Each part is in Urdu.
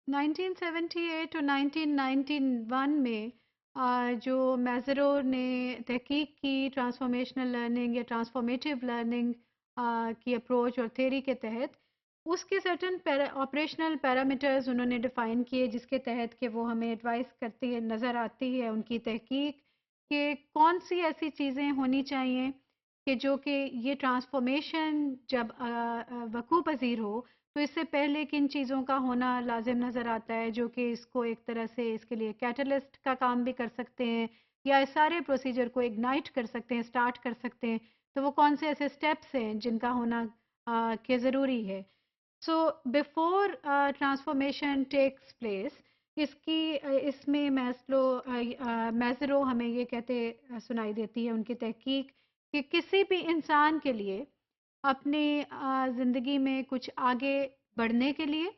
1978 اور 1991 میں جو میزرو نے تحقیق کی ٹرانسفارمیشنل لرننگ یا ٹرانسفارمیٹیو لرننگ کی اپروچ اور تھیری کے تحت، اس کے سرٹن آپریشنل پیرامیٹرز انہوں نے ڈیفائن کیے، جس کے تحت کہ وہ ہمیں ایڈوائز کرتی ہے، نظر آتی ہے ان کی تحقیق کہ کون سی ایسی چیزیں ہونی چاہیے کہ جو کہ یہ ٹرانسفارمیشن جب وقوع پذیر ہو تو اس سے پہلے کن چیزوں کا ہونا لازم نظر آتا ہے، جو کہ اس کو ایک طرح سے اس کے لیے کیٹلسٹ کا کام بھی کر سکتے ہیں یا اس سارے پروسیجر کو اگنائٹ کر سکتے ہیں، سٹارٹ کر سکتے ہیں. تو وہ کون سے ایسے سٹیپس ہیں جن کا ہونا کہ ضروری ہے. So before transformation takes place, اس میں میزرو ہمیں یہ کہتے سنائی دیتی ہے ان کی تحقیق کہ کسی بھی انسان کے لیے اپنی زندگی میں کچھ آگے بڑھنے کے لیے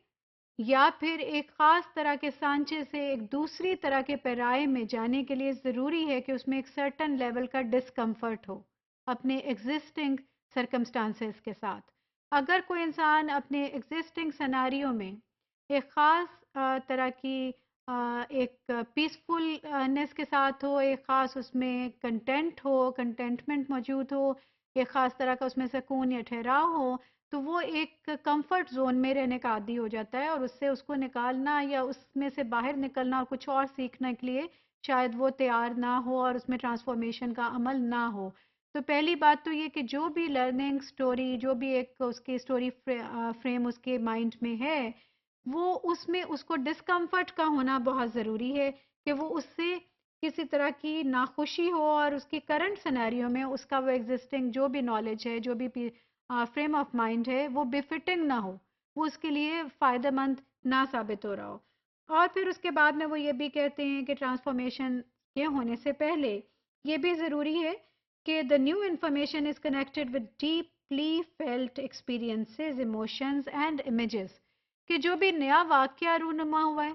یا پھر ایک خاص طرح کے سانچے سے ایک دوسری طرح کے پیرائے میں جانے کے لیے ضروری ہے کہ اس میں ایک سرٹن لیول کا ڈسکمفرٹ ہو اپنے ایگزسٹنگ سرکمسٹانسز کے ساتھ. اگر کوئی انسان اپنے ایگزسٹنگ سیناریو میں ایک خاص طرح کی ایک پیسفلنس کے ساتھ ہو، ایک خاص اس میں کنٹینٹ ہو، کنٹینٹمنٹ موجود ہو، ایک خاص طرح کا اس میں سکون یا ٹھہراؤ ہو، تو وہ ایک کمفرٹ زون میں رہنے کا عادی ہو جاتا ہے اور اس سے اس کو نکالنا یا اس میں سے باہر نکلنا اور کچھ اور سیکھنے کے لیے شاید وہ تیار نہ ہو اور اس میں ٹرانسفارمیشن کا عمل نہ ہو. تو پہلی بات تو یہ کہ جو بھی لرننگ سٹوری، جو بھی ایک اس کی سٹوری فریم اس کے مائنڈ میں ہے، وہ اس میں اس کو ڈسکمفرٹ کا ہونا بہت ضروری ہے کہ وہ اس سے کسی طرح کی ناخوشی ہو اور اس کی کرنٹ سینیریو میں اس کا وہ ایگزسٹنگ جو بھی نالج ہے، جو بھی فریم آف مائنڈ ہے، وہ بفٹنگ نہ ہو، وہ اس کے لیے فائدہ مند نہ ثابت ہو رہا ہو. اور پھر اس کے بعد میں وہ یہ بھی کہتے ہیں کہ ٹرانسفارمیشن کے ہونے سے پہلے یہ بھی ضروری ہے کہ the new information is connected with deeply felt experiences, emotions and images. کہ جو بھی نیا واقعہ رونما ہوا ہے،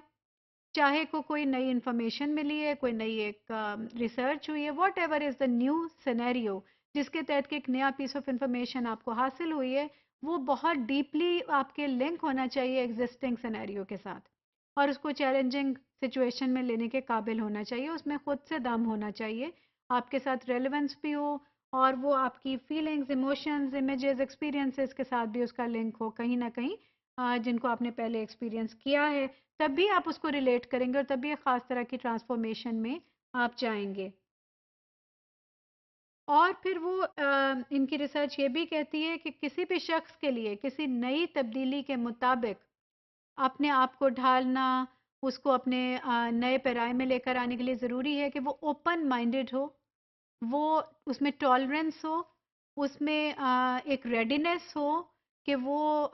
چاہے کوئی نئی انفارمیشن ملی ہے، کوئی نئی ایک ریسرچ ہوئی ہے، what ever is the new scenario جس کے تحت کہ ایک نیا پیس آف انفارمیشن آپ کو حاصل ہوئی ہے، وہ بہت ڈیپلی آپ کے لنک ہونا چاہیے ایگزسٹنگ سینیریو کے ساتھ اور اس کو چیلنجنگ سچویشن میں لینے کے قابل ہونا چاہیے، اس میں خود سے دم ہونا چاہیے، آپ کے ساتھ ریلیونس بھی ہو اور وہ آپ کی فیلنگز، ایموشنز، امیجز، ایکسپیرینسز کے ساتھ بھی اس کا لنک ہو کہیں نہ کہیں، جن کو آپ نے پہلے ایکسپیرینس کیا ہے، تب بھی آپ اس کو ریلیٹ کریں گے اور تب بھی ایک خاص طرح کی ٹرانسفارمیشن میں آپ جائیں گے. اور پھر وہ ان کی ریسرچ یہ بھی کہتی ہے کہ کسی بھی شخص کے لیے کسی نئی تبدیلی کے مطابق اپنے آپ کو ڈھالنا، اس کو اپنے نئے پیرائے میں لے کر آنے کے لیے ضروری ہے کہ وہ اوپن مائنڈڈ ہو، وہ اس میں ٹالرنس ہو، اس میں ایک ریڈینس ہو کہ وہ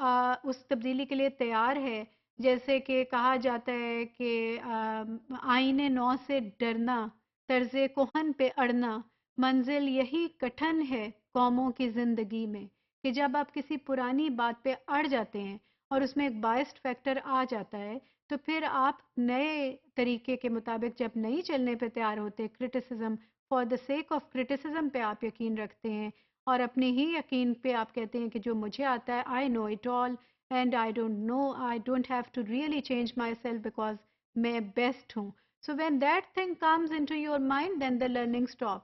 اس تبدیلی کے لیے تیار ہے. جیسے کہ کہا جاتا ہے کہ آئین نو سے ڈرنا، طرز کہن پہ اڑنا، منزل یہی کٹھن ہے قوموں کی زندگی میں. کہ جب آپ کسی پرانی بات پہ اڑ جاتے ہیں اور اس میں ایک بائسڈ فیکٹر آ جاتا ہے تو پھر آپ نئے طریقے کے مطابق جب نہیں چلنے پہ تیار ہوتے، criticism for the sake of criticism پہ آپ یقین رکھتے ہیں اور اپنے ہی یقین پہ آپ کہتے ہیں کہ جو مجھے آتا ہے I know it all and I don't know, I don't have to really change myself because میں بیسٹ ہوں. So when that thing comes into your mind then the learning stop.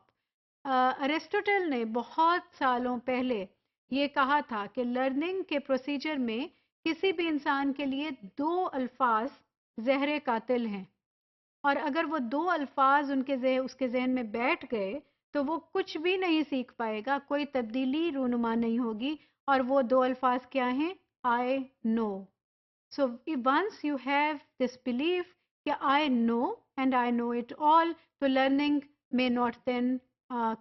Aristotle نے بہت سالوں پہلے یہ کہا تھا کہ لرننگ کے پروسیجر میں کسی بھی انسان کے لیے دو الفاظ زہر قاتل ہیں اور اگر وہ دو الفاظ اس کے ذہن میں بیٹھ گئے تو وہ کچھ بھی نہیں سیکھ پائے گا، کوئی تبدیلی رونما نہیں ہوگی. اور وہ دو الفاظ کیا ہیں؟ I know. So once you have this belief کہ I know and I know it all, تو learning may not then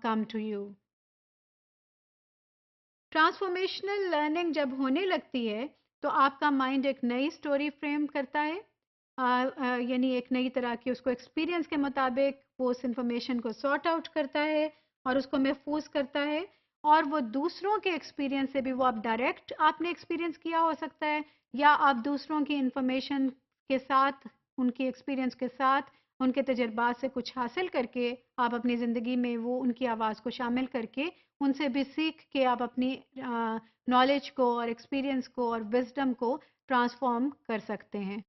come to you. Transformational learning جب ہونے لگتی ہے تو آپ کا مائنڈ ایک نئی سٹوری فریم کرتا ہے، یعنی ایک نئی طرح کی اس کو ایکسپیرینس کے مطابق وہ اس انفارمیشن کو سارٹ آؤٹ کرتا ہے اور اس کو محفوظ کرتا ہے اور وہ دوسروں کے ایکسپیرینس سے بھی، وہ آپ ڈائریکٹ آپ نے ایکسپیرینس کیا ہو سکتا ہے یا آپ دوسروں کی انفارمیشن کے ساتھ، ان کی ایکسپیرینس کے ساتھ، ان کے تجربات سے کچھ حاصل کر کے آپ اپنی زندگی میں وہ ان کی آواز کو شامل کر کے ان سے بھی سیکھ کے آپ اپنی نالج کو اور ایکسپیرینس کو اور وزڈم کو ٹرانسفارم کر سکتے ہیں.